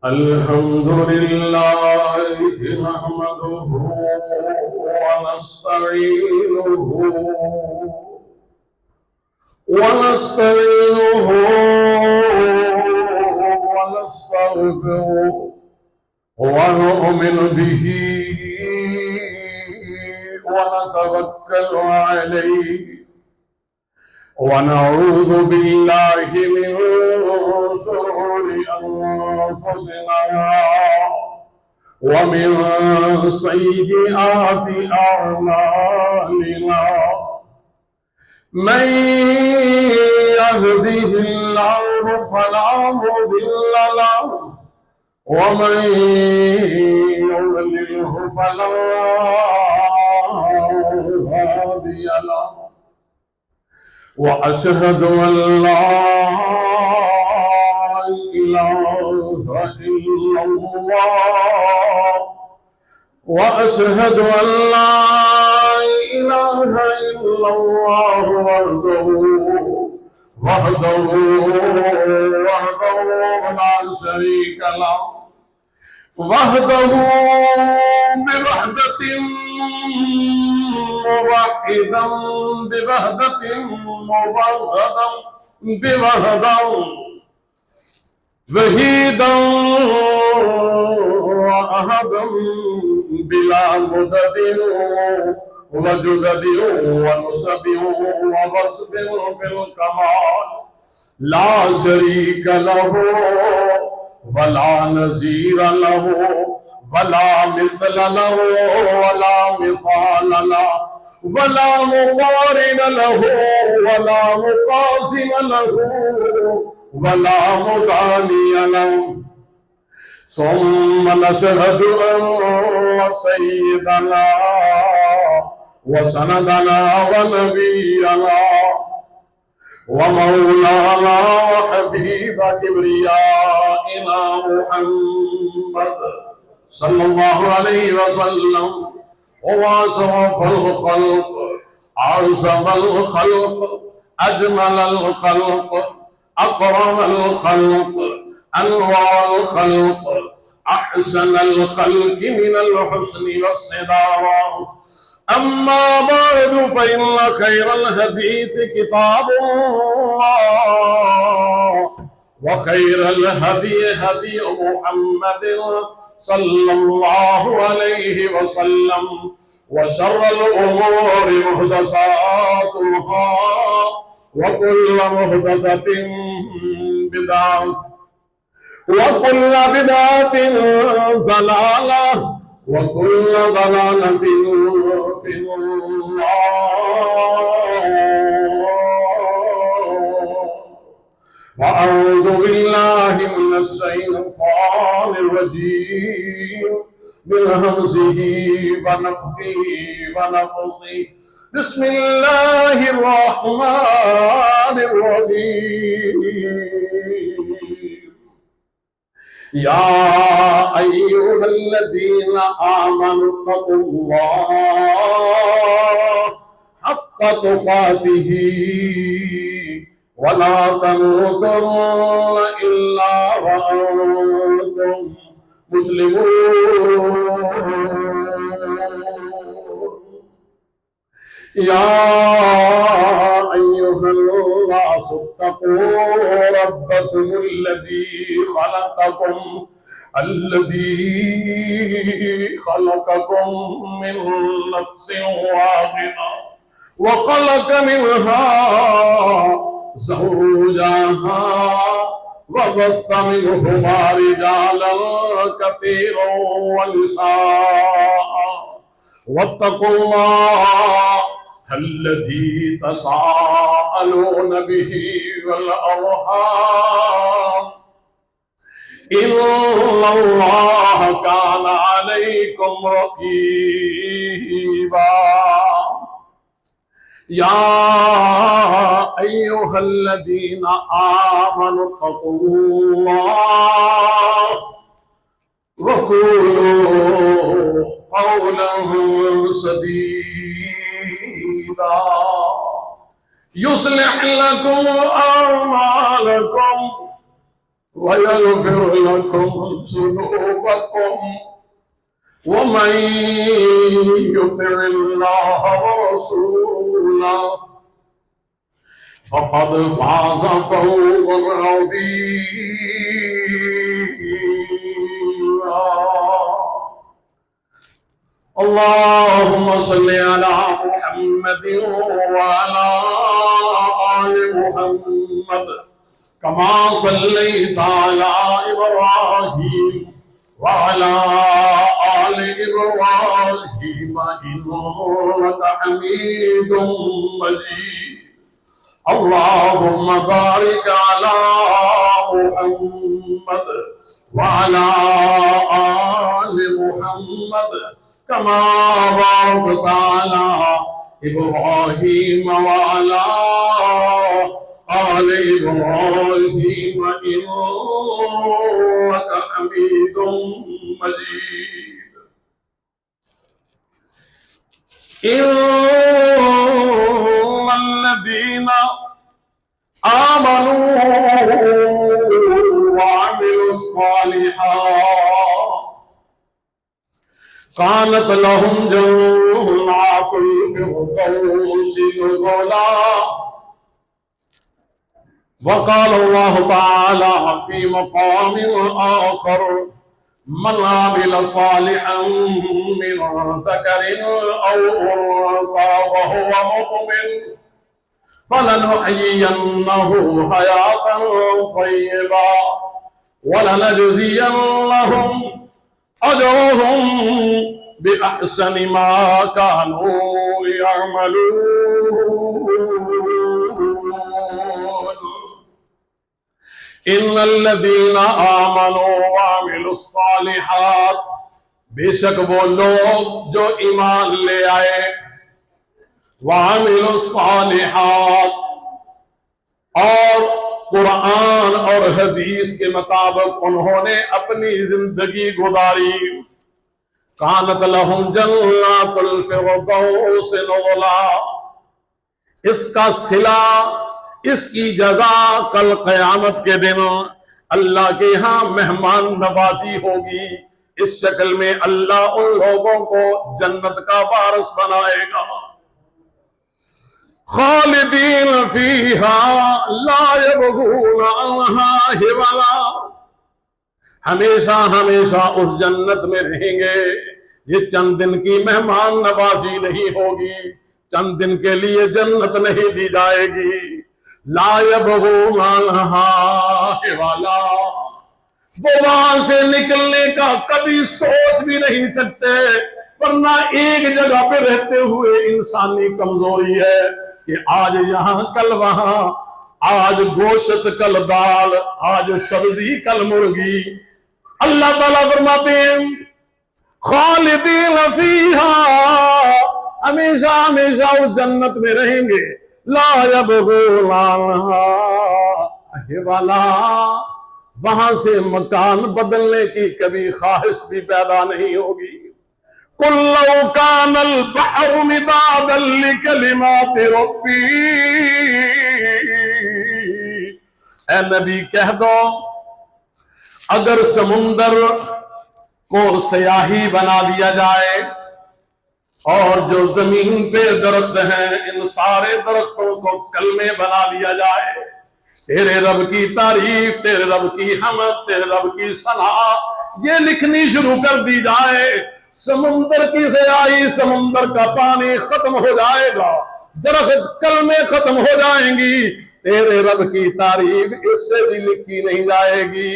الحمد لله نحمده ونستعينه ونستغفره ونؤمن به ونتوكل عليه ونعوذ بالله من شرور أنفسنا ومن سيئات أعمالنا من يهده الله فلا مضل له ومن يضلله فلا هادي له وأشهد أن لا إله إلا الله وأشهد أن لا إله إلا الله وحده لا شريك له وحده بوحدة موحدا بوحدة مبغضا بوحدا وحيدا وأحدا بلا مدد وجدد ونسب وبسط في الكمال لا شريك له ولا نظير له ولا مثل له ولا مثال له ولا مقارن له ولا مقاسم له ولا مداني له ثم نشهد أن سيدنا وسندنا ونبينا ومولانا وحبيب كبريائنا محمد صلى الله عليه وسلم وأشرف الخلق أعظم الخلق أجمل الخلق أكرم الخلق أنوار الخلق أحسن الخلق من الحسن والصدارة أما بعد فإن خير الحديث كتاب الله وخير الهدي هدي محمد صلى الله عليه وسلم وشر الأمور محدثاتها وكل محدثة بدعة وكل بدعة ضلالة وكل ضلالة في النار وأعوذ بالله من الشيطان الرجيم من همزه ونفخه ونفثه بسم الله الرحمن الرحيم يا أيها الذين آمنوا اتقوا الله حق تقاته ولا تموتن إلا وأنتم مسلمون يا أيها الناس اتقوا ربكم الذي خلقكم من نفس واحدة وخلق منها زوجها وبث منهما رجالا كثيرا ونساء واتقوا الله الذي تساءلون به والأرحام إن الله كان عليكم رقيبا يا أيها الذين آمنوا اتقوا الله وقولوا قولا سديدا يصلح لكم أعمالكم ويغفر لكم ذنوبكم ومن يطع الله ورسوله فقد فاز فوزا عظيما. اللهم صل على محمد وعلى آل محمد كما صليت على إبراهيم وعلى آل إبراهيم إنك حميد مجيد. اللهم بارك على محمد وعلى آل محمد كما باركت على إبراهيم وعلى آل إبراهيم إنك حميد مجيد. إن الذين آمنوا وعملوا الصالحات كانت لهم جنات الفردوس نزلا. وقال الله تعالى في مقام آخر من عمل صالحا من ذكر أو أنثى وهو مؤمن فلنحيينه حياة طيبة ولنجزينهم أجرهم بأحسن ما كانوا يعملون. إن الذين آمنوا وعملوا الصالحات بے شک وہ لوگ جو ایمان لے آئے وعملوا الصالحات اور قرآن اور حدیث کے مطابق انہوں نے اپنی زندگی گزاری کانت لہم جنات الفردوس نزلا. اس کا صلہ اس کی جزا کل قیامت کے دن اللہ کے ہاں مہمان نوازی ہوگی. اس شکل میں اللہ ان لوگوں کو جنت کا وارث بنائے گا. خالدین فیہا لا یبغون عنہا حولا. ہمیشہ ہمیشہ اس جنت میں رہیں گے. یہ چند دن کی مہمان نوازی نہیں ہوگی, چند دن کے لیے جنت نہیں دی جائے گی. لا یبغون عنہا حولا. وہ وہاں سے نکلنے کا کبھی سوچ بھی نہیں سکتے, ورنہ ایک جگہ پہ رہتے ہوئے انسانی کمزوری ہے کہ آج یہاں کل وہاں, آج گوشت کل دال, آج سبزی کل مرغی. اللہ تعالیٰ فرماتے ہیں خالدین فیہا, ہمیشہ ہمیشہ اس جنت میں رہیں گے. لا یبغون عنہا حولا. وہاں سے مکان بدلنے کی کبھی خواہش بھی پیدا نہیں ہوگی. قُلْ لَوْ كَانَ الْبَحْرُ مِدَادًا لِكَلِمَاتِ رَبِّي. اے نبی کہہ دو اگر سمندر کو سیاہی بنا دیا جائے اور جو زمین پہ درخت ہیں ان سارے درختوں کو کلمے بنا دیا جائے, تیرے رب کی تعریف, تیرے رب کی حمد, تیرے رب کی ثنا یہ لکھنی شروع کر دی جائے, سمندر کی سیاہی, سمندر کا پانی ختم ہو جائے گا, درخت کلمے ختم ہو جائیں گی, تیرے رب کی تعریف اس سے بھی لکھی نہیں جائے گی.